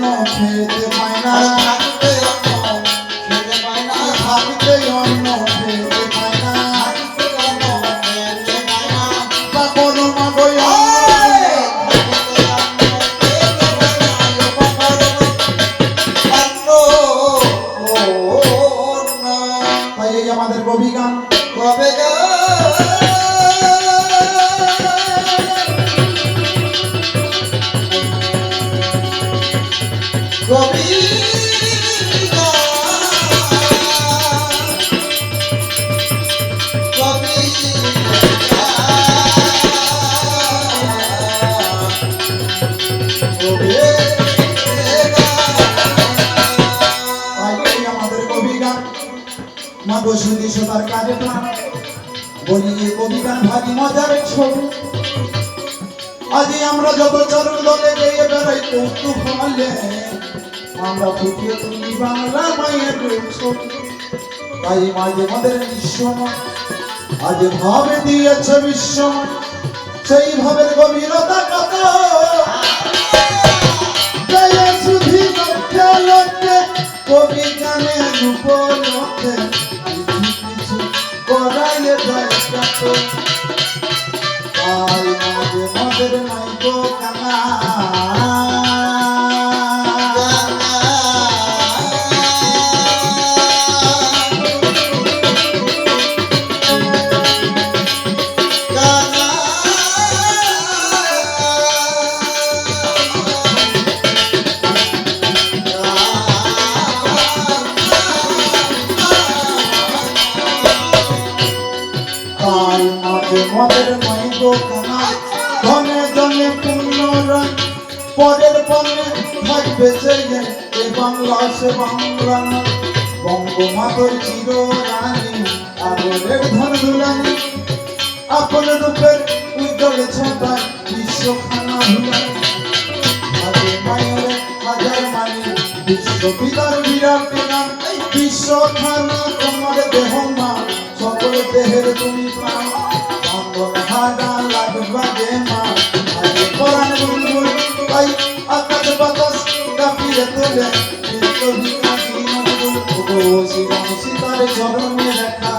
অন্য খেতে পায় না, ভাবিতে অন্য খেতে পায় না, পাগল মাগই তাই এই আমাদের কবি গান কবে কবি শুধু সবার কাজে প্রাণ বলি কবি গান ভারী মজার ছবি আজ আমরা যত চরণ দলে গিয়ে বেড়াই কৌতুক হলে আমরা ফুটিয়ে তুলি বাংলা মায়ের ছবি তাই মাঝে আমাদের বিশ্বময় আজ ভাবে দিয়েছে বিশ্বময় সেই ভাবের গভীরতা কত শুধু লক্ষ্যে কবি গানের উপলক্ষে করাইয়ে যায় কত তাই মাঝে মদের মাইকো কানা মদের মাইকো কানা ধনে ধনে পুনরায় পরের পণ্যে থাকবে জেগে এ বাংলা সে বাংলা নয় বঙ্গমাতর চিররানী আদরের ধন দুলানি আপন রূপের উজ্জ্বল ছটায় বিশ্বখানা ভুলায় আগে মায়ের হাজার মানি বিশ্বপিতার বিরাট নাম বিশ্বখানা তোমার দেহ মা সকল দেহের তুমি প্রাণ আকাশ বাতাস কাঁপিয়ে তোলে সীতার চরণে দেখা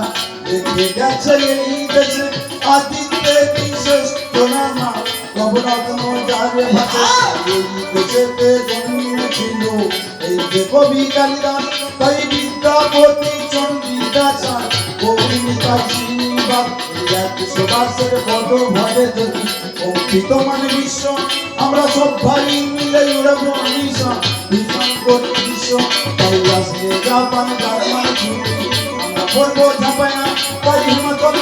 দেখে গেছে এই দেশে আদিত্যে বিশেষ প্রণামা নবরত্ন যারে ভাষা এই দেশেতে জন্মেছিল এই যে কবি কালিদাস তাই বিদ্যাপতি চন্দ্রিকা চান কবিতা শ্রীনিবাস সুভাষের পদ ভরে যদি অঙ্কিত মানে বিশ্ব আমরা সব ভাই মিলে উড়াবো মিশন ভীষণ করি বিশ্ব তাই আসলে জাপান জার্মান আমরা পড়বো ঝাপায়া তাই হিমাচল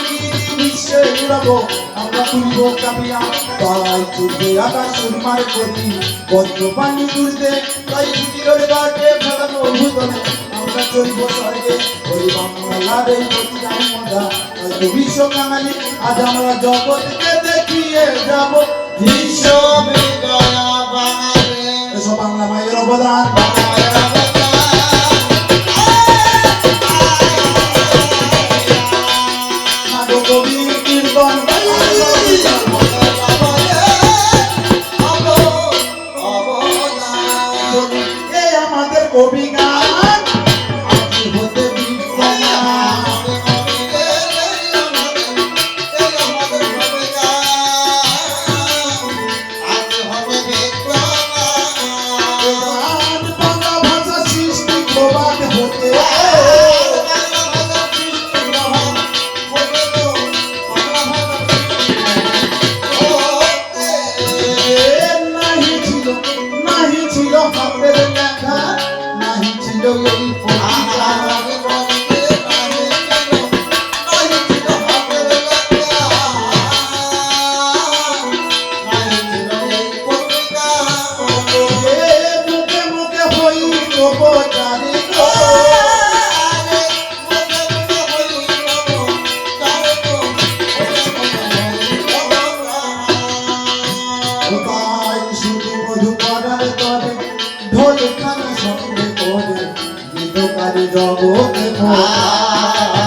বিশ্বে উড়াবো আমরা তুলব কাপিয়া তাই চুপে আকাশ সুরমার করি বজ্র পানি তুলতে তাই সুতিরের ঘাটে ফেলাবো ভূতলে আমরা চলব স্বর্গে ওই বাংলার এই প্রতিদান মজা হয়তো বিশ্ব কাঙালি আজ আমরা জগৎকে দেখিয়ে যাব বিশ্ব বিজয়া বাঙালি এসব বাংলা মায়ের অবদান কবি কীর্তন আমাদের কবি গান হতে বাংলা ভাষা সৃষ্টি প্রবাদ হতে নাহি ছিল হাতের লেখা নাহি ছিল এই মুখে মুখে হই প্রচারে শুধু মধু করার তরে ঢোল খানা সঙ্গে করে গীতকারী জগতে ঢোল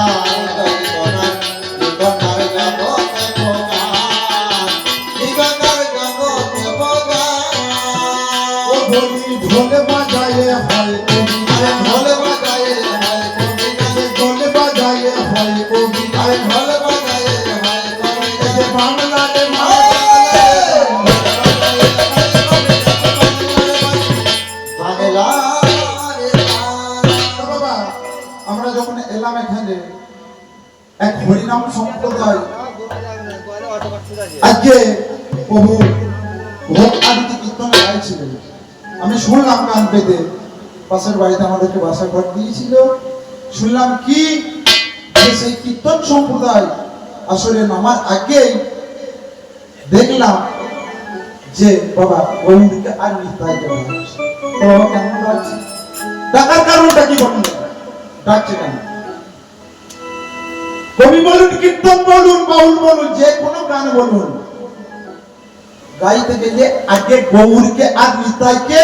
ঢোলে বাজায়ে হয় কবি গায়ন, ঢোলে বাজায় হয় কবি গায়ন, ঢোলে বাজায়ে হয় কবি গায়ন, ঢোলে বাজায় হয় কবি এই যে বাংলাতে বাবা, আমরা যখন এলাম এখানে এক হরিনাম সম্প্রদায় আজকে প্রভু ভোগ আদিতে কীর্তনে গাইছিলেন। আমি শুনলাম গান পেতে, পাশের বাড়িতে আমাদেরকে বাসা ঘর দিয়েছিল। শুনলাম কি যে সেই কীর্তন সম্প্রদায় আসলে নামার আগেই দেখলাম যে বাবা গৌরীকে আর নিতাইকে ডাকছে। তো বাবা কেমন ডাকছে? ডাকার কারণটা কি বলুন? ডাকছে কেন? কবি বলুন, কীর্তন বলুন, বাউল বলুন, যে কোনো গান বলুন, গাইতে গেলে আগে গৌরীকে আর নিতাইকে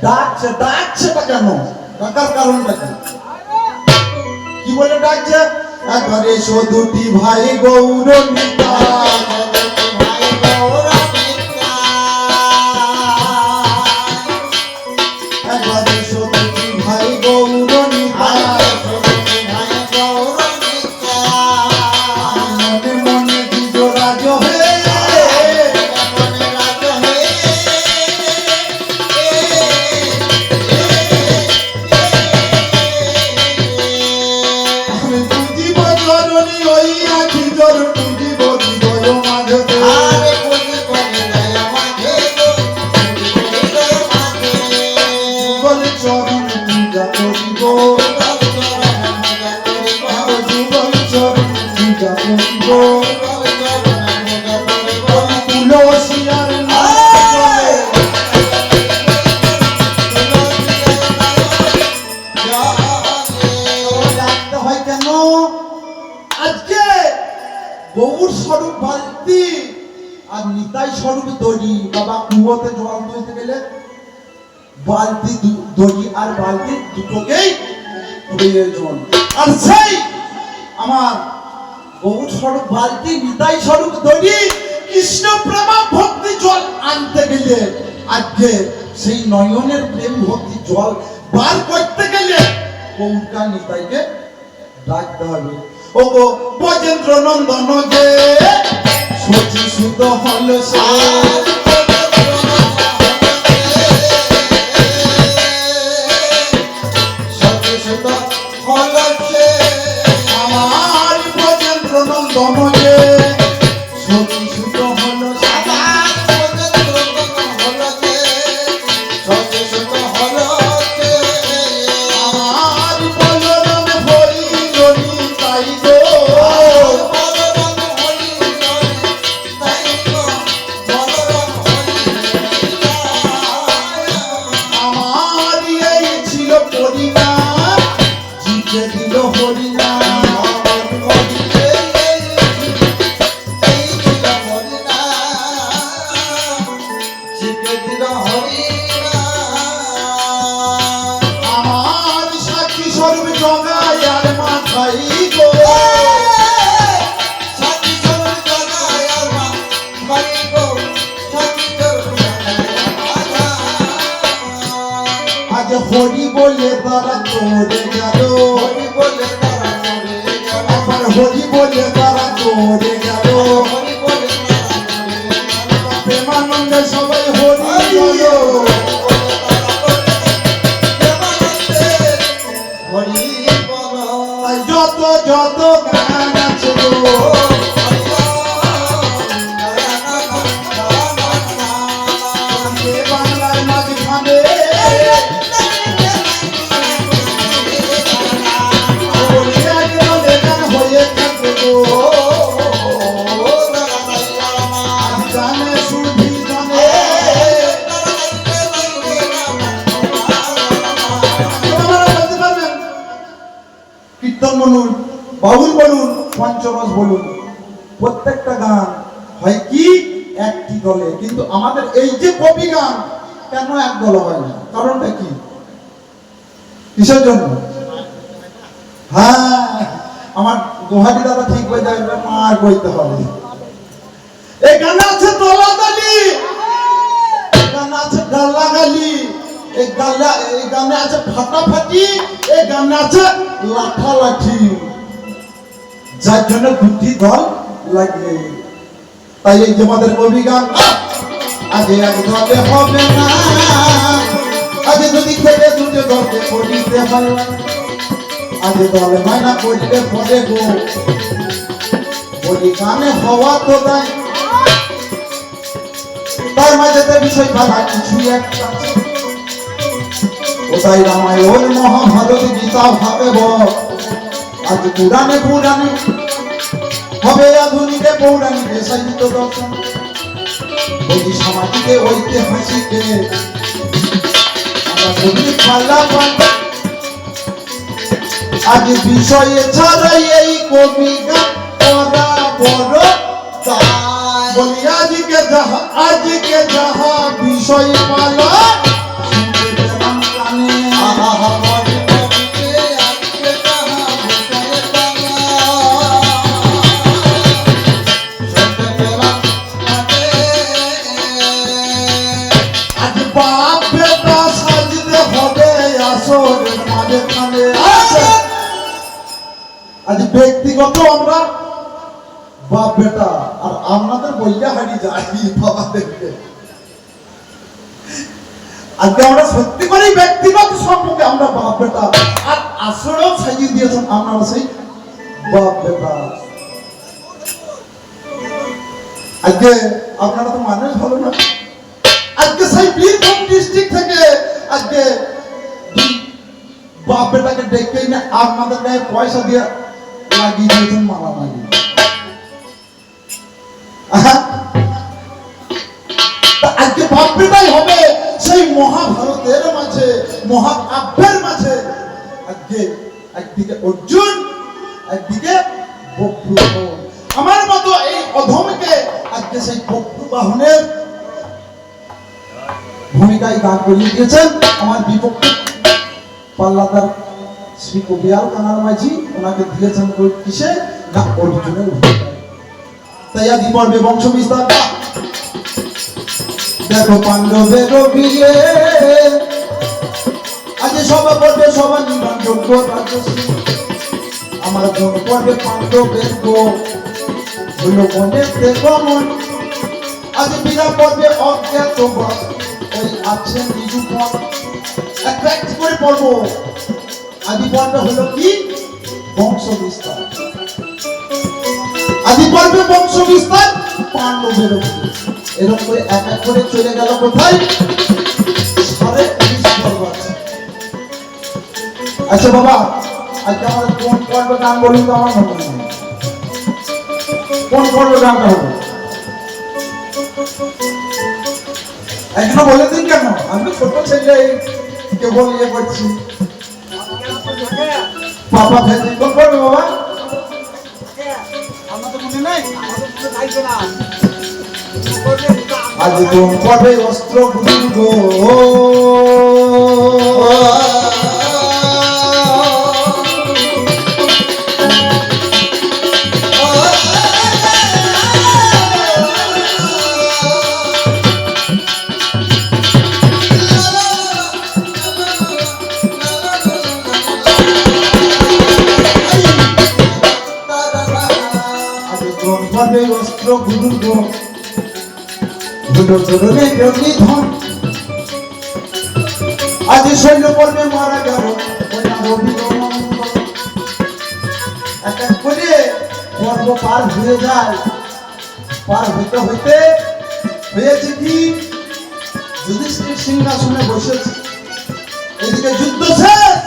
ডাকছে। ডাকছেটা কেন? ডাকার কারণটা কি? কি বলে ডাকছে? একবারে এসো দুটি ভাই গৌর নিতাই, একবারে এসো দুটি ভাই গৌর নিতাই, মনে মনে বিজরাজ হয়ে আমি বুঝিব জরুরি ওই আখি জর বুঝিব হৃদয় মাঝে, যুগল চরণ পূজা করিব, যুগল চরণ পূজা করিব, তুলসিয়ার নাম চলে। ডাকতে হয় কেন? আজকে গৌর স্বরূপ বালতি আর নিতাই স্বরূপ দড়ি। বাবা কুয়োতে জল তুলতে গেলে বালতি দড়ি আর বালতি দুটোকেই প্রয়োজন। আর সেই আমার গৌর স্বরূপ বালতি, নিতাই স্বরূপ দড়ি, কৃষ্ণ প্রেমা ভক্তি জল আনতে গেলে আজকে সেই নয়নের প্রেম ভক্তি জল বার করতে গেলে গৌরকা নিতাইকে ডাকতে হবে। ও গো ব্রজেন্দ্র নন্দন যে সচি সুত হল সে, আমার ব্রজেন্দ্র নন্দন যে সচি সুত হল সে, আমার বলরাম হরি নিতাই গো, আমার এই ছিল পরিণাম, জিতে দিল হরিনাম। আমার সাক্ষী স্বরূপ জগায় আর মাথায় গো, আজ হরি বলে তারা তোরে গেল, একবার হরি বলে তারা তোরে গেল, প্রেমানন্দে সবাই হরি বলো। তাই যত যত গান আছে গো, এ বাংলার মাঝখানে বলি একদম গান হয়ে থাকে গো, জানে শুধু জানে। আপনারা বলতে পারবেন, কীর্তন বলুন, বাউল বলুন, পঞ্চরস বলুন, প্রত্যেকটা গান হয় কি একটি দলে, কিন্তু আমাদের এই যে কবি গান কেন এক দল হয় না? কারণটা কি? কিসের জন্য? হ্যাঁ, আমার গোহাটি দাদা ঠিক বই যাবে, মার বইতে হবে। এই গান আছে দলাদলি, গান আছে গালাগালি, এই গানে আছে ফাটাফাটি, এই গানে আছে লাঠালাঠি, যার জন্য দুটি দল লাগে। তাই এই যে আমাদের কবি গান, আগে এক দলে হবে না, আগে যদি খেলে দুটো দলকে করিতে হয়, আগে দলে হয় না করলে পরে গো, বলি গানে হওয়া তো দেয়, তার মাঝে বিষয় বাধা কিছু একটা, ওটাই রামায়ণ মহাভারত গীতা ভাবে বল, আজ পুরাণে পুরাণে হবে আধুনিকে পৌরাণিকে সাহিত্য দর্শন, বলি সামাজিকে ঐতিহাসিকে আজ বিষয়ে ছাড়াই এই কবি গান করা বড় দায়। বলি আজকে যাহা বিষয় পালা আজ ব্যক্তিগত আমরা বাপ বেটা আর আপনাদের বইয়া হারিয়ে যাই বাবা দেখবে, আজকে আমরা সত্যি করেই ব্যক্তিগত সম্পর্কে আমরা বাপ বেটা, আর আসরেও সাজিয়ে দিয়েছেন আপনারা সেই বাপ বেটা। আজকে আপনারা তো মানুষ ভালো না, আজকে সেই বীরভূম ডিস্ট্রিক্ট থেকে আজকে বাপ বেটাকে ডেকে না আপনাদের গায়ে পয়সা দিয়ে লাগিয়ে দিয়েছেন মারামারি। আজকে বাপ বেটাই হবে সেই মহাভারতের মাঝে, মহাকাব্যের মাঝে আজকে একদিকে অর্জুন, একদিকে বক্রু। আমার মতো এই অধমকে আজকে সেই বক্রু বাহনের ভূমিকায় গান করিয়ে দিয়েছেন আমার বিপক্ষে পাল্লাদার শ্রী কবিয়াল কানাল মাঝি, ওনাকে দিয়েছেন কিসে না অর্জুনের ভূমিকায়। তাই আদি পর্বে বংশ বিস্তার দেখো পাণ্ডবের বিয়ে, আজ সভা পর্বে সভা নির্মাণ যোগ্য রাজশ্রী, আমার বোন পর্বে পাণ্ডবের গো হইল বনের গমন, আজ বিনা পর্বে অজ্ঞাত ওই আছেন নিরূপণ। একটা একটি করে পর্ব, আদি পর্ব হলো কি বংশ বিস্তার, আদি পর্বে বংশ বিস্তার পাণ্ডবের, এরকম করে এক এক করে চলে গেল কোথায় 19 পর্ব আছে। আচ্ছা বাবা, আজকে আমাদের কোন পর্ব গান বলুন তো, আমার মনে নেই কোন পর্ব গানটা হবে, এখনো বলে দিন কেন, আমি ছোট ছেলে কেবল ইয়ে করছি। পাপা ফেলে কোন পর্বে বাবা, আজ কোন পর্বে অস্ত্র গুরু গো, অস্ত্র গুরু গো ধন, আজ শৈল পর্বে মারা গেল এক এক করে পর্ব পার হয়ে যায়, পার হইতে হইতে হয়েছে কি যুধিষ্ঠির সিংহাসনে বসেছে, এদিকে যুদ্ধ শেষ,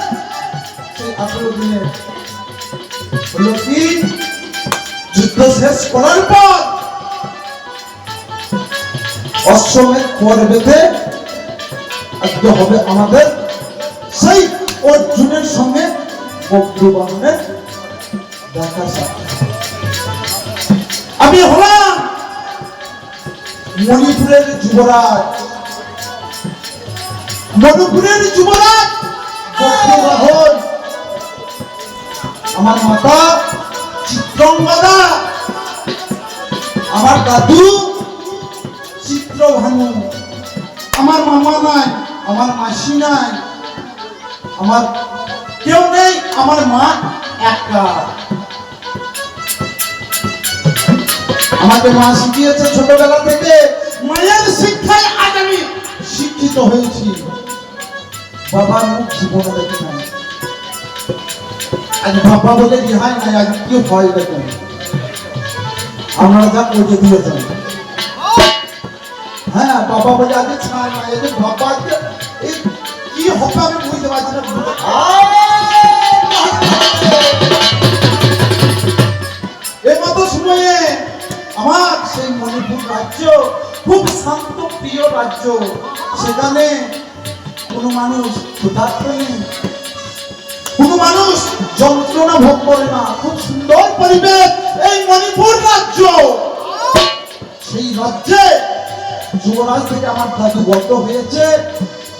সেই 18 দিনে হলো কি যুদ্ধ শেষ করার পর অশ্বমেধ পর্বেতে আজকে হবে আমাদের সেই অর্জুনের সঙ্গে বক্রবাহনের দেখা সাক্ষাৎ। আমি হলাম মণিপুরের যুবরাজ, মণিপুরের যুবরাজ বক্রবাহন, আমার মাতা চিত্রঙ্গদা, আমার দাদু চিত্রভানু, আমার মামা নাই, আমার মাসি নাই, আমার কেউ নেই, আমার মা একা। আমাকে মা শিখিয়েছে ছোটবেলা থেকে, মায়ের শিক্ষায় আজ আমি শিক্ষিত হয়েছি। বাবার মুখ জীবনে দেখি নাই, আজ বাবা বলে রিহাই নাই, আজ কি হয় দেখেন আপনারা যা করে দিয়েছেন। হ্যাঁ বাবা বলে আগে ছাড় না, এই যে বাবা আজকে এই কি হবে আমি বুঝতে পারছি না। এই মতো সময়ে আমার সেই মণিপুর রাজ্য খুব শান্ত প্রিয় রাজ্য, সেখানে কোনো মানুষ ক্ষুধার্ত নেই, কোনো মানুষ যন্ত্রণা ভোগ করে না, খুব সুন্দর পরিবেশ এই মণিপুর রাজ্য। সেই রাজ্যে যুবরাজ থেকে আমার দাদু বদ্ধ হয়েছে,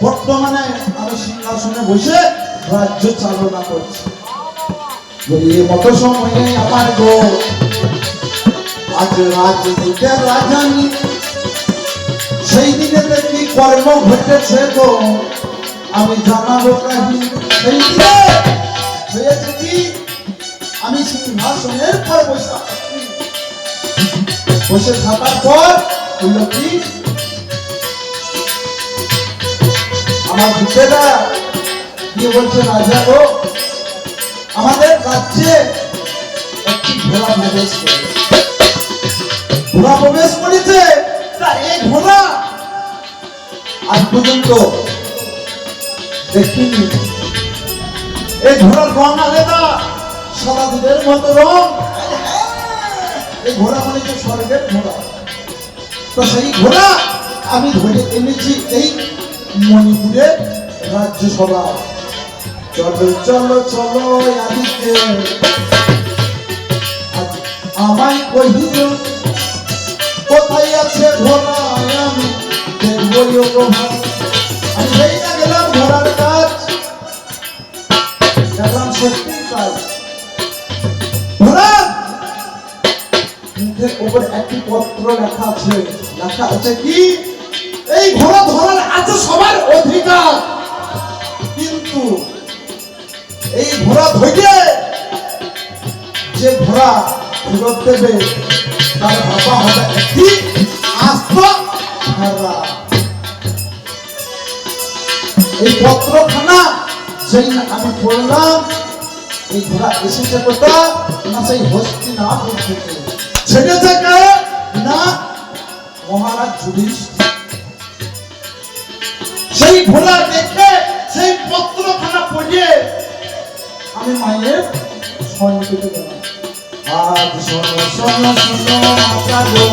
বর্তমানে আমি সিংহাসনে বসে রাজ্য চালনা করছি। এই মতো সময়ে আমার গো আজ রাজদূতের রাজধানী, সেই দিনে কি কর্ম ঘটেছে গো আমি জানাবো কাহিনী। সেই দিনে হয়েছে কি, আমি সিংহাসনের পর বসে আছি, বসে থাকার পর হইল কি, আমার দূতেরা গিয়ে বলছে রাজা গো আমাদের রাজ্যে একটি ঘোড়া প্রবেশ করেছে। ঘোড়া প্রবেশ করেছে, তা এই ঘোড়া আজ পর্যন্ত দেখিনি। এই ঘোড়ার রং আলাদা, সাদা দুধের মতো রং। এই ঘোড়া মানে যে স্বর্গের ঘোড়া। তো সেই ঘোড়া আমি ধরে এনেছি এই মণিপুরের রাজ্যসভা। চলো চলো চলো আদিকে আমায় কহিল কোথায় আছে ঘোড়া, আমি দেখবো গো ভাই। আমি যেই না গেলাম ঘোড়ার কাজ, দেখলাম সত্যি কাজ। ঘোড়ার মুখের উপর একটি পত্র লেখা আছে, লেখা আছে কি, এই ঘোড়া ধরার আছে সবার অধিকার, কিন্তু এই ঘোড়া ধরে যে ঘোড়া ফেরত দেবে তার বাবা হবে একটি আস্ত হারা। এই পত্রখানা যেই আমি পড়লাম, এই ঘোড়া এসেছে কোথা না সেই হস্তিনাপুর থেকে, ছেড়েছে কে না মহারাজ যুধিষ্ঠির। সেই ঘোড়া দেখে সেই পত্রখানা পড়ে আমি মায়ের স্মরণ পেতে গেলাম। আজ শোনো শোনো শোনো মাতা গো,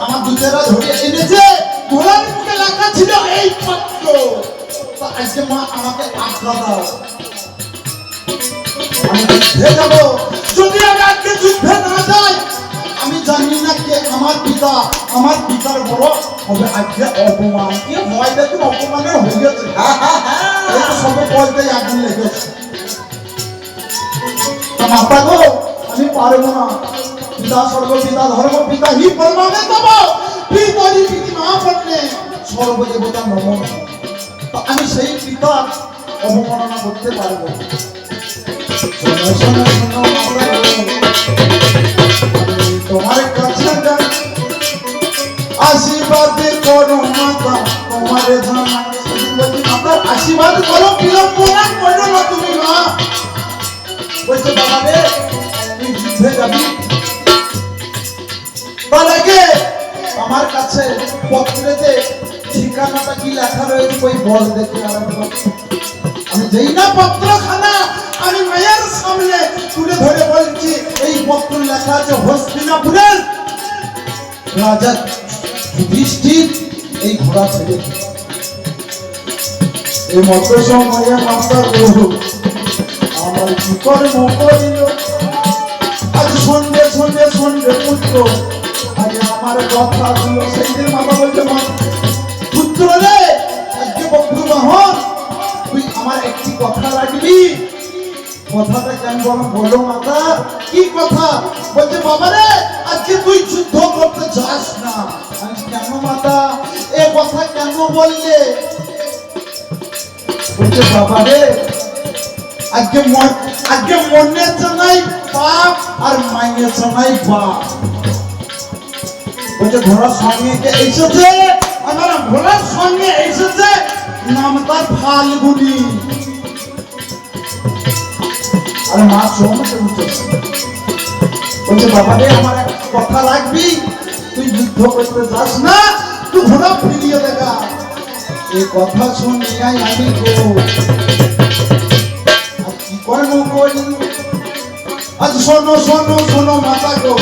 আমার দুধেরা ধরে এনেছে, ঘোড়ার মুখে লেখা ছিল এই পত্র। আজকে মা আমাকে আশ্রা দাও, আমি যুদ্ধে যাব। যদি আমি আজকে যুদ্ধে না যাই, আমি জানি না কে আমার পিতা, আমার পিতার বড় হবে আজকে অপমান। কি ভয় দেখুন, অপমানের হয়ে গেছে, এই তো সবে বলতে আগুন লেগেছে। মাতা গো আমি পারবো না, পিতা স্বর্গ পিতা ধর্ম পিতা হি পরমাবে তব পিতরি পিতি মহাপন্নে সর্বদেবতা নমঃ। আমি সেই পিতার অবমাননা করতে পারবো। শোনো শোনো শোনো মাতা গো, তোমার কাছে যাই, আশীর্বাদ করো মাতা তোমার জানা। আপনার আশীর্বাদ করো, বিলম্বনা করো না তুমি মা। বলছে বাবা রে তুই যুদ্ধে যাবি, আমার কাছে পত্রেতে ঠিকানাটা কি লেখা রয়েছে ওই বল দেখে আরেকবার। আমি যেই না পত্রখানা আমি মায়ের সামনে তুলে ধরে বলছি এই পত্র লেখা আছে হস্তিনাপুরের রাজা যুধিষ্ঠির এই ঘোড়া ছেড়ে এই মতো সময়ে মাতা প্রভু আমার কি কর্ম করিল আজ সন্ধ্যে সন্ধ্যে সন্ধ্যে পুত্র আজ আমার কথা হলো সেই দিন মাতা বলছে পুত্র রে আজকে বন্ধু বাহন তুই আমার একটি কথা রাখবি কথাটা কেন বলো মাতা কি কথা বলছে বাবা রে আজকে তুই যুদ্ধ করতে যাস না আমি কেন মাতা এ কথা কেন বললে বলছে বাবা রে আজকে মনে চাই বাপ আর মাইনে চাই বাপ বলছে ঘোড়ার সঙ্গে এসেছে আমার ঘোড়ার সঙ্গে এসেছে নাম তার ফাল্গুনি আর মা সমস্ত উঠেছে বলছে বাবা রে আমার একটা কথা রাখবি তুই যুদ্ধ করতে যাস না তুই ঘোড়া ফিরিয়ে দেখা এই কথা শুনে আমি কি কর্ম করি আজ শোনো শোনো শোনো মাতা গো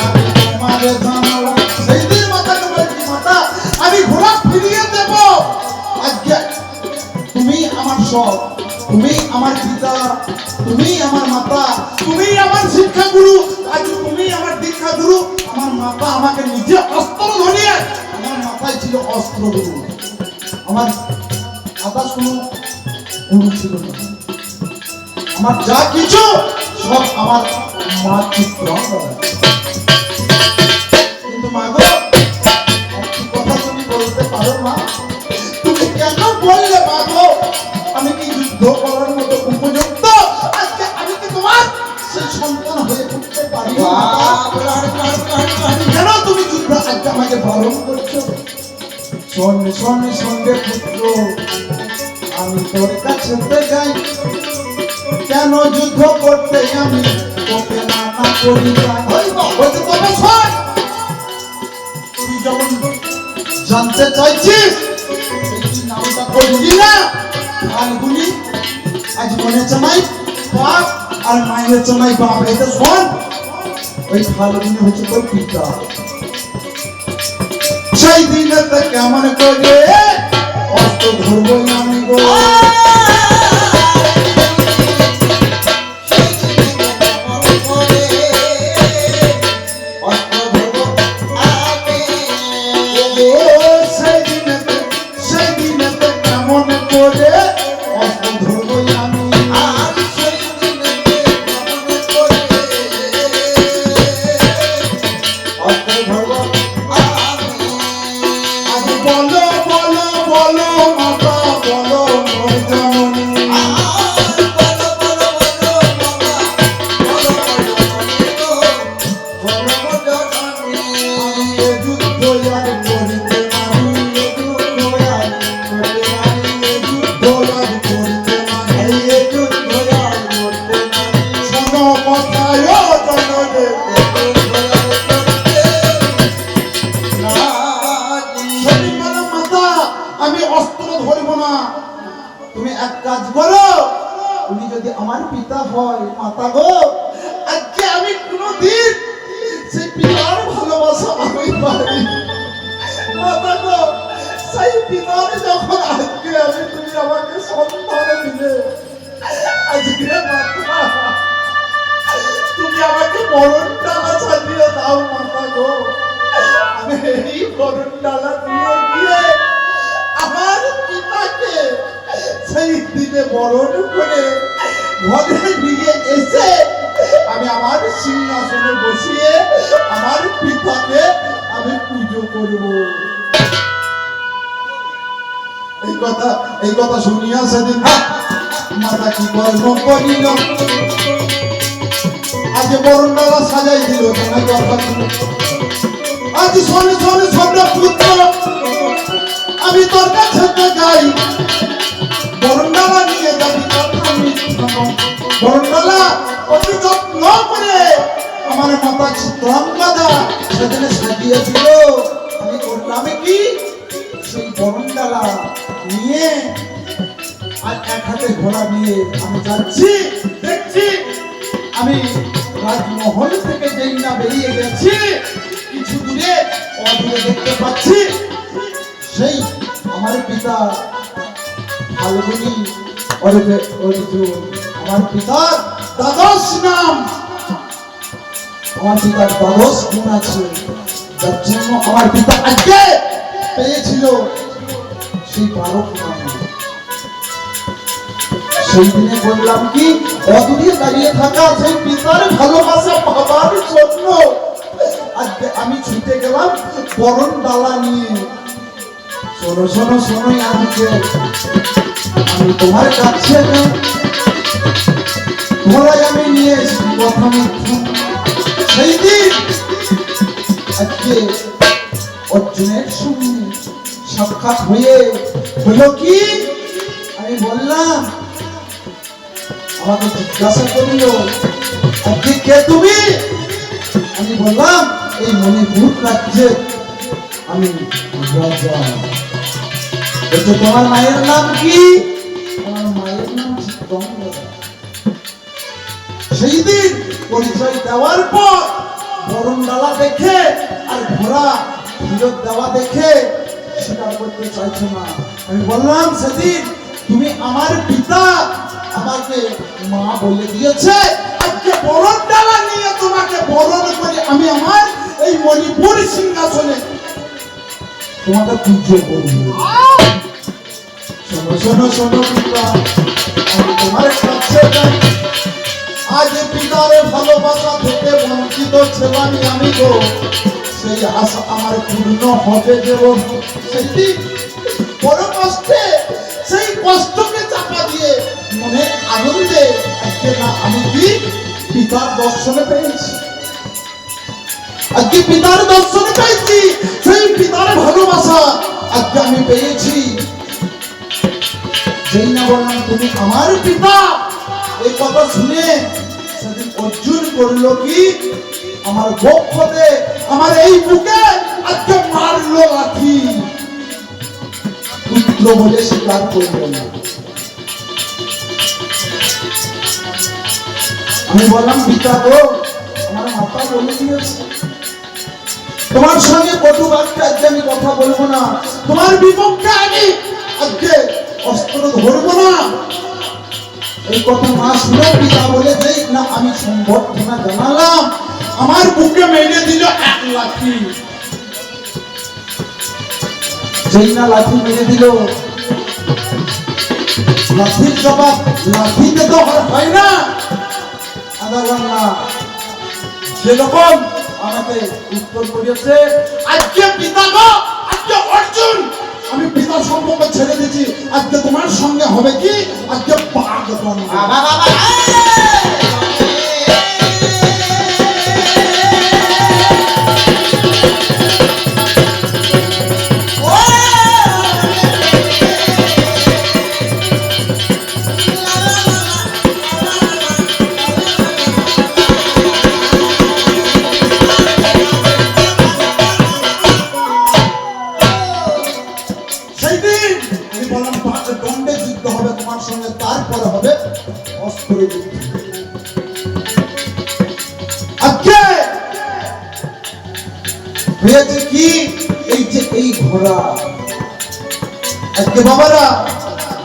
আমি তোমারে জানালাম সেই দিন মাতাকে বলছি মাতা আমি ঘোড়া ফিরিয়ে দেব আজকে তুমি আমার সব তুমি আমার পিতা তুমি আমার মাতা তুমি আমার শিক্ষা গুরু আজ তুমি আমার দীক্ষা গুরু আমার মাতা আমাকে নিজে অস্ত্র ধরিয়ে আমার মাথায় ছিল অস্ত্র গুরু আমার আদা কোনো গুরু ছিল না আমার যা কিছু সব আমার মা চিত্র কিন্তু মা গো একটি কথা তুমি বলতে পারো মা তুমি কেন বললে মা গো আমি কি যুদ্ধ করার মতো উপযুক্ত আজকে আমি কি তোমার সেই সন্তান হয়ে উঠতে পারি কেন তুমি যুদ্ধ আজকে আমাকে বারণ করছো শোনে শোনে সঙ্গে পুত্র আমি তোর কাছে যাই কেন যুদ্ধ করতে আমি তোকে মানা করি বলছে তবে শোন তুই যখন জানতে চাইছিস নামটা করবি না ফাল্গুনি আজ মনে চাই বাপ আর মায়ের চাই বাপ এটা শোন ওই ফাল্গুনি হচ্ছে তোর পিতা সেই দিনে কেমন করে অস্ত্র ধরবো আমি গো আমার পিতা হয় মাতা গো আজকে আমি কোনদিন সেই পিতার ভালোবাসা আমি পাই মাতা গো সেই পিতার যখন আজকে আমি তুমি আমাকে সন্তান দিলে আজকে মাতা তুমি আমাকে মরণ ডালা ছাড়িয়ে দাও মাতা গো আমি এই মরণ ডালা দিয়ে গিয়ে আমার পিতাকে সেই দিনে বরণ করে ঘরে নিয়ে এসে আমি আমার সিংহাসনে বসিয়ে আমার পিতাকে আমি পুজো করব এই কথা শুনিয়া সেদিন মাতা কি কর্ম করিল আজ বরণডালা সাজাই দিল আজ শোনে শোনে শোনে পুত্র আমি তোর কাছে যাই বরণডালা নিয়ে যাবি বরণডালা অতি যত্ন করে আমার মাতা চিত্রাঙ্গদা সেদিনে সাজিয়ে দিল আমি বরণডালা নিয়ে আর এক হাতে ঘোড়া নিয়ে আমি যাচ্ছি। দেখছি আমি রাজমহল থেকে যেই না বেরিয়ে গেছি, কিছু দূরে অদূরে দেখতে পাচ্ছি সেই আমার পিতা ফাল্গুনী অর্জুন। আমার পিতার দ্বাদশ নাম, আমার পিতার দ্বাদশ গুণ আছে, যার জন্য আমার পিতা আজকে পেয়েছিল সেই 12 নাম। সেই দিনে বললাম কি, অদূরে দাঁড়িয়ে থাকা সেই পিতার ভালোবাসা পাবার জন্য আজকে আমি ছুটে গেলাম বরণডালা নিয়ে। শোনো শোনো শোনো, আজকে আমি তোমার কাছে ঘোড়াই আমি নিয়ে এসেছি কথা মিথ্যা। সেই দিন আজকে অর্জুনের সঙ্গে সাক্ষাৎ হয়ে হলো কি, আমি বললাম, আমাকে জিজ্ঞাসা করল আজকে কে তুমি? আমি বললাম এই মণিপুর রাজ্যে আমি রাজা। বলছে তোমার মায়ের নাম কি? আমার মায়ের নাম চিত্তঙ্গদা। সেই দিন পরিচয় দেওয়ার পর বরণডালা দেখে আর ঘোড়া ফিরত দেওয়া দেখে স্বীকার করতে চাইছো না। আমি বললাম সেদিন তুমি আমার পিতা, আমাকে মা বলে দিয়েছে, আজকে বরণডালা নিয়ে তোমাকে বরণ করে আমি আমার এই মণিপুর সিংহাসনে তোমাকে পুজো করব। শোনো শোনো শোনো পিতা, আমি তোমার কাছে যাই। আজ পিতার ভালোবাসা থেকে বঞ্চিত ছিলাম আমি গো, সেই আশা আমার পূর্ণ হবে দেব। সেদিন বড় কষ্টে সেই কষ্টকে চাপা দিয়ে মনে আনন্দে আজকে না আমি কি পিতার দর্শনে পেয়েছি। আজকে পিতার দর্শনে পেয়েছি, সেই পিতার ভালোবাসা আজকে আমি পেয়েছি। যেই না বললাম তুমি আমার পিতা, এই কথা শুনে সেদিন অর্জুন করলো কি, আমার বক্ষতে আমার এই বুকে আজকে মারলো লাঠি। পুত্র বলে স্বীকার করল না। আমি বললাম পিতা গো, আমার মাতা বলে দিয়েছে তোমার সঙ্গে কটু বাক্যে আজকে আমি কথা বলবো না, তোমার বিপক্ষে আমি আজকে অস্ত্র ধরবো না। এই কথা না শুনে পিতা বলে দেই না, আমি সম্বর্ধনা জানালাম, আমার বুকে মেরে দিল এক লাঠি। যেই না লাঠি মেরে দিল, লাঠির জবাব লাঠিতে তো হয় না, না যেরকম আমাকে উত্তর করিয়েছে, আজকে পিতা গো, আজকে অর্জুন আমি পিতা সম্পর্ক ছেড়ে দিচ্ছি, আজকে তোমার সঙ্গে হবে কি আজকে বাঘ দ্বন্দ্ব। দণ্ডে যুদ্ধ হবে তোমার সঙ্গে, তারপরে হবে অস্ত্র যুদ্ধ। আজকে হয়েছে কি, এই যে এই ঘোড়া, আজকে বাবারা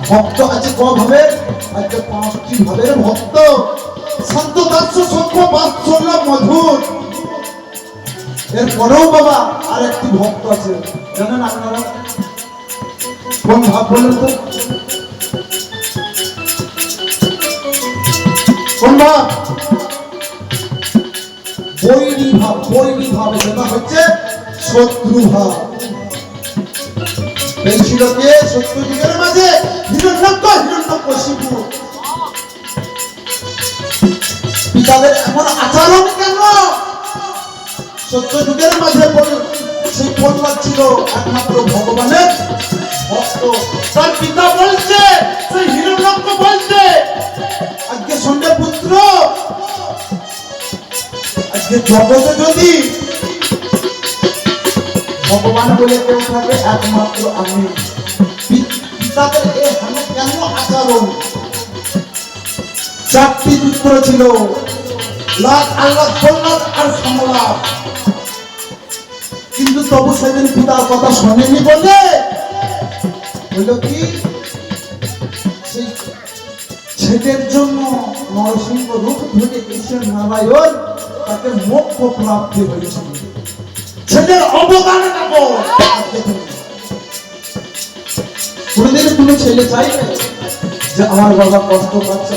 ভক্ত আছে ক ভাবের? আজকে 5টি ভাবের ভক্ত। শান্ত দাস্য সখ্য বাৎসল্য মধুর। এরপরেও বাবা আর একটি ভক্ত আছে, জানেন আপনারা কোন ভাব বলেন তো? কোন ভাব? বৈরী ভাব। বৈরী ভাব যেটা হচ্ছে শত্রু ভাব। এই ছিল কে সত্য যুগের মাঝে? হিরণ্যকশিপু। পিতাদের এমন আচরণ কেন? সত্য যুগের মাঝে সেই প্রহ্লাদ ছিল একমাত্র ভগবানের ভক্ত। তার পিতা বলছে, সেই হিরণ্যক বলছে, আজকে সন্ধ্যে পুত্র, আজকে জগতে যদি ভগবান বলে কেউ থাকে একমাত্র আমি। তাদের এ হেন কেন আচরণ? চারটি পুত্র ছিল, লাখ আল্লাহ প্রহ্লাদ আর সম্রাট। কিন্তু তবু সেদিন পিতার কথা শোনেনি বলে হইল কি, সেই ছেলের জন্য নরসিংহ রূপ ধরে ঈশ্বর নারায়ণ তাকে মোক্ষ প্রাপ্তি হয়েছিল। ছেলের অবদানে কোনদিন তুমি ছেলে চাইবে যে আমার বাবা কষ্ট পাচ্ছে?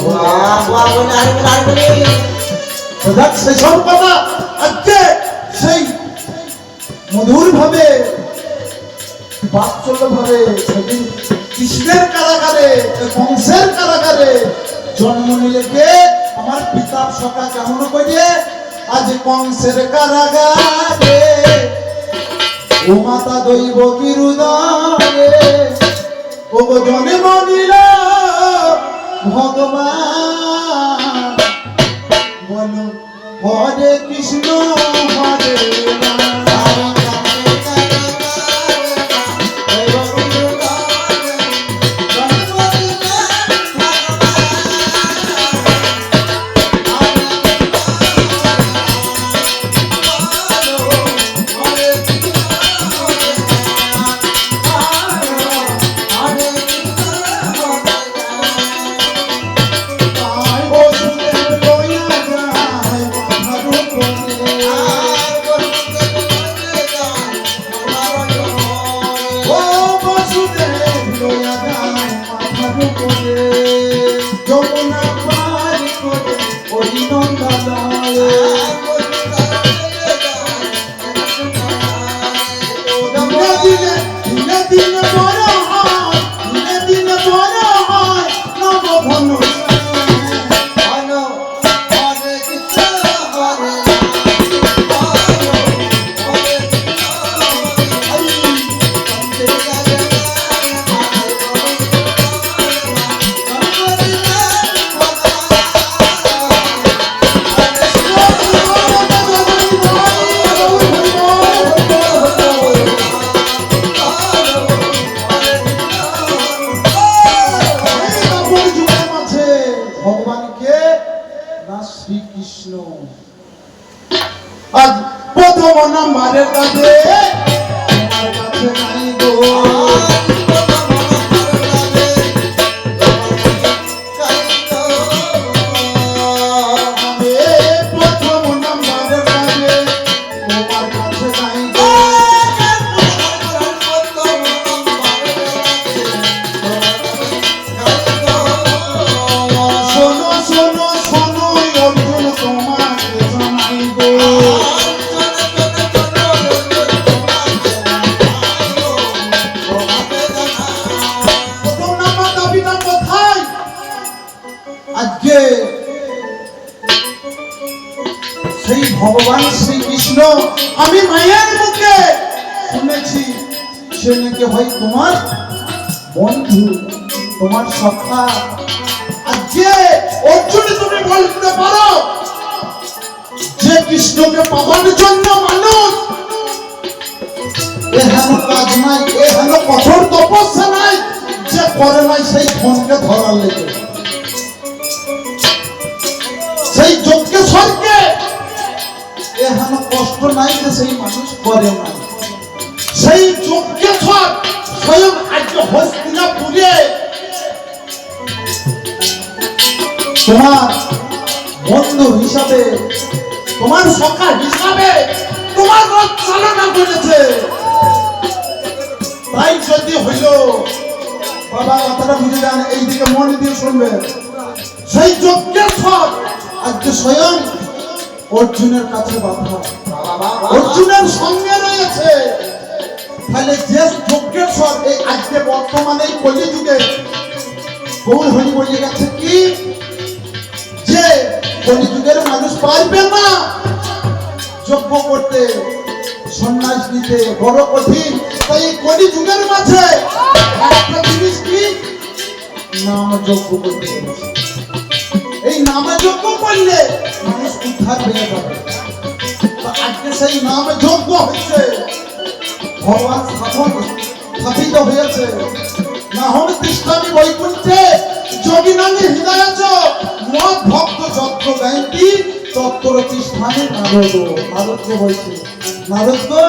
সেসব কথা আজকে সেই মধুর ভাবে বাৎসল্য ভাবে সেদিন কৃষ্ণের কারাগারে কংসের কারাগারে জন্ম নিলে কে আমার পিতার সখা কেমন করে আজ কংসের কারাগারে ও মাতা দৈব কি হৃদয়ে ও জন্ম নিল ভগবান। বলো হরে কৃষ্ণ হরে রাম। আজ প্রথম নাম্বারের কাছে তোমার কাছে নাই গো, প্রথম নাম্বারের কাছে তোমার কাছে নাই গো। শোনো শোনো শোনো অর্জুন তোমাকে জানাই গো, আজকে সেই ভগবান শ্রীকৃষ্ণ আমি মায়ের মুখে শুনেছি সে নাকি হয় তোমার বন্ধু, তোমার সখা। আজকে অর্জুন তুমি বলতে পারো যে কৃষ্ণকে পাবার জন্য মানুষ এহেন কাজ নাই, এহেন কঠোর তপস্যা নাই যে করে নাই সেই ফোনকে ধরার লেগে, সেই যজ্ঞেশ্বরকে এহেন কষ্ট নাই যে সেই মানুষ করে না। সেই যজ্ঞেশ্বর স্বয়ং আজকে হস্তিনাপুরে তোমার বন্ধু হিসাবে, তোমার সখা হিসাবে তোমার রথ চালনা করেছে। তাই যদি হইল বাবা কথাটা বুঝে যান, এইদিকে মন দিয়ে শুনবে, সেই যজ্ঞেশ্বর আজকে স্বয়ং অর্জুনের কাছে বাধা, অর্জুনের সঙ্গে রয়েছে। তাহলে যে যজ্ঞেশ্বর এই আজকে বর্তমানে কলিযুগে বহু হরি বলে গেছে কি যে কলিযুগের মানুষ পারবে না যজ্ঞ করতে, সন্ন্যাস নিতে বড় কঠিন। তাই কলিযুগের মাঝে একটা জিনিস কি নাম যজ্ঞ করতে হবে। এই নামে যজ্ঞ করলে মানুষ উদ্ধার হয়ে যাবে। আজকে সেই নামে যজ্ঞ হয়েছে, ভগবান স্থাপিত হয়েছে। না হলে কৃষ্ণামি বৈকুণ্ঠে যোগী নামে হৃদয়াচ মদ ভক্ত যত্র গায়ন্তি তত্র কৃষ্ণামে নারদ। নারদকে বলছে, নারদ গো,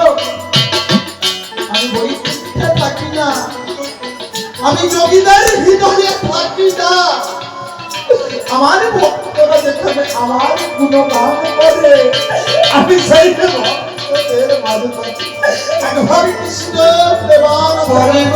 আমি বৈকুণ্ঠে থাকি না, আমি যোগীদের হৃদয়ে থাকি না। আমার ভক্তরা যেখানে আমার গুণগান করে আমি সেই ভক্তদের মাঝে থাকি। একবার কৃষ্ণ প্রেমান করিব।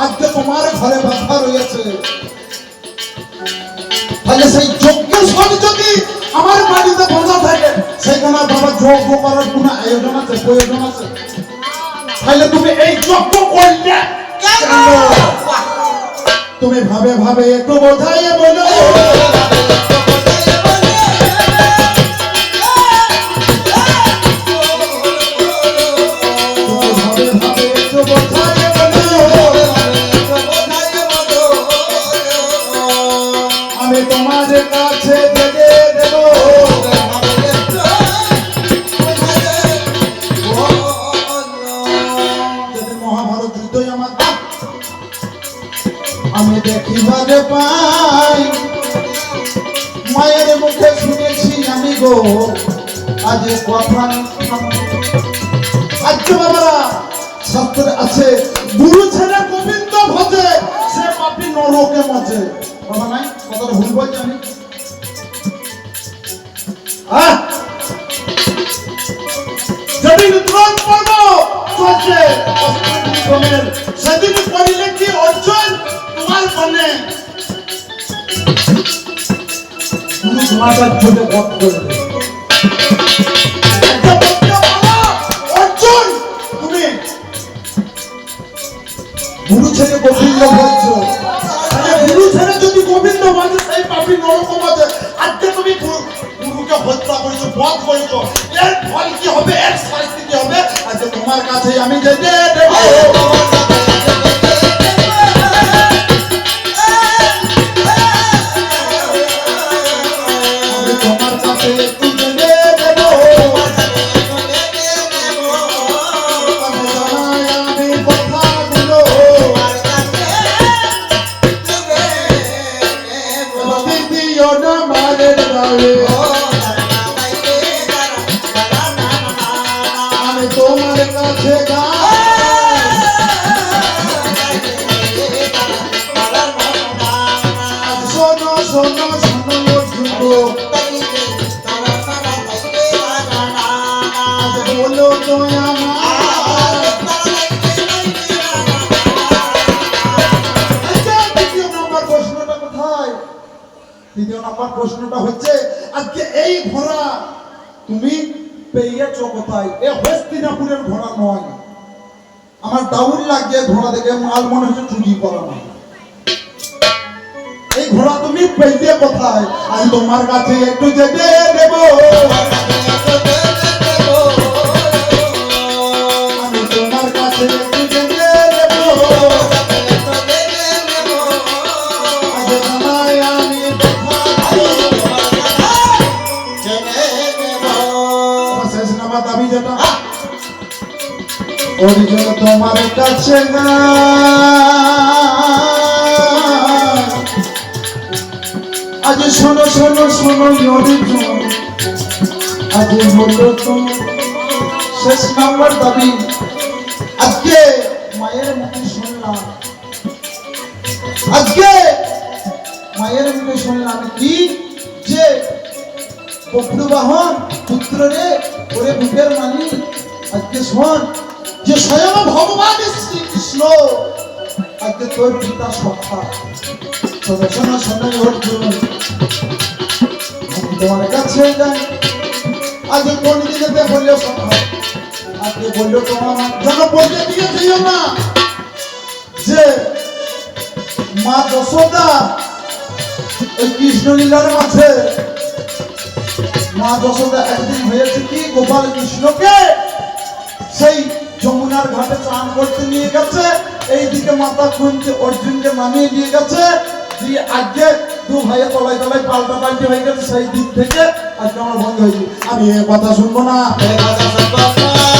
আজকে তোমার ঘরে বাধা রয়েছে, তাহলে সেই যজ্ঞেশ্বর যদি আমার বাড়িতে বাধা থাকে, সেখানে বাবা যজ্ঞ করার কোন আয়োজন আছে, প্রয়োজন আছে? তাহলে তুমি এই যজ্ঞ করলে কেন? তুমি ভাবে ভাবে একটু বোঝাইয়ে বলো। তোমাদের কাছে জেগে দেব যদি মহাভারত যুদ্ধই আমার আমি দেখিবারে পাই, মায়ের মুখে শুনেছি আমি গো আজ কথা। আজকে বাবারা শাস্ত্রে আছে, গুরু ছেড়ে গোবিন্দ ভজে সে পাপী নরকে মজে। বাবা নাই কথাটা ভুল বলছি আমি? যেদিন দ্রোণ পর্ব চলছে সেদিন করিলে কি অর্জন তোমার মনে? গুরু তোমার ছোটে বধ করবে। অর্জুন তুমি গুরু ছেড়ে গোবিন্দ ভজ, গুরু ছেড়ে যদি গোবিন্দ ভজ সেই পাপী নরক মজে। আজকে তুমি গুরুকে হত্যা করেছো, বধ করেছো, এর ফল কি হবে, এর শাস্তি কি হবে? আজকে তোমার কাছে আমি যেতে দেব। তোমার কাছে একটু যেতে দেব। আমি কথাগুলো দিও না মারের গায়ে। আমি তোমার কাছে শোনো শোনো শোনো বলো তো দ্বিতীয় নম্বর প্রশ্নটা কোথায়? দ্বিতীয় নম্বর প্রশ্নটা হচ্ছে, আজকে এই ঘোড়া তুমি পেয়েছো কোথায়? এ হস্তিনাপুরের ঘোড়া নয়। আমার ডাউল লাগিয়ে ঘোড়া দেখে মাল মনে হচ্ছে চুরি করা নয়। এই ঘোড়া তুমি পেয়ে কোথায়? আমি তোমার কাছে একটু যেতে দেব। আমি তোমার কাছে একটু যেতে দেব। আজ জানাই আমি শেষ নাম্বার দাবি যেটা অরিজিন তোমার কাছে না, আজ শোনো শোনো শোনো অরিজিন, আজ হলো তোমার শেষ নাম্বার দাবি। আজকে মায়ের মুখে শুনলাম, আজকে মায়ের মুখে শুনলাম কি যে বক্রবাহন পুত্র রে ওরে বুকের মানি, আজকে শোন যে স্বয়ং ভগবান শ্রীকৃষ্ণ আজকে তোর পিতা সখা। শোনো শোনো শোনো অর্জুন, আমি তোমার কাছে যাই। আজ কোন দিকে বললে সখা আজকে বললো তোমার যেন বলতে দিয়েছিল না যে মা যশোদা ওই কৃষ্ণলীলার মাঝে মা যশোদা একদিন হয়েছে কি গোপাল কৃষ্ণকে সেই যমুনার ঘাটে স্নান করতে নিয়ে গেছে, এইদিকে মাতা কুন্তি অর্জুনকে নামিয়ে নিয়ে গেছে, দিয়ে আজকে দু ভাইয়ে তলায় তলায় পাল্টা পাল্টি হয়ে গেছে। সেই দিক থেকে আজকে আমার বন্ধ হয়েছে, আমি এ কথা শুনবো না। এ কথা শুনবো না।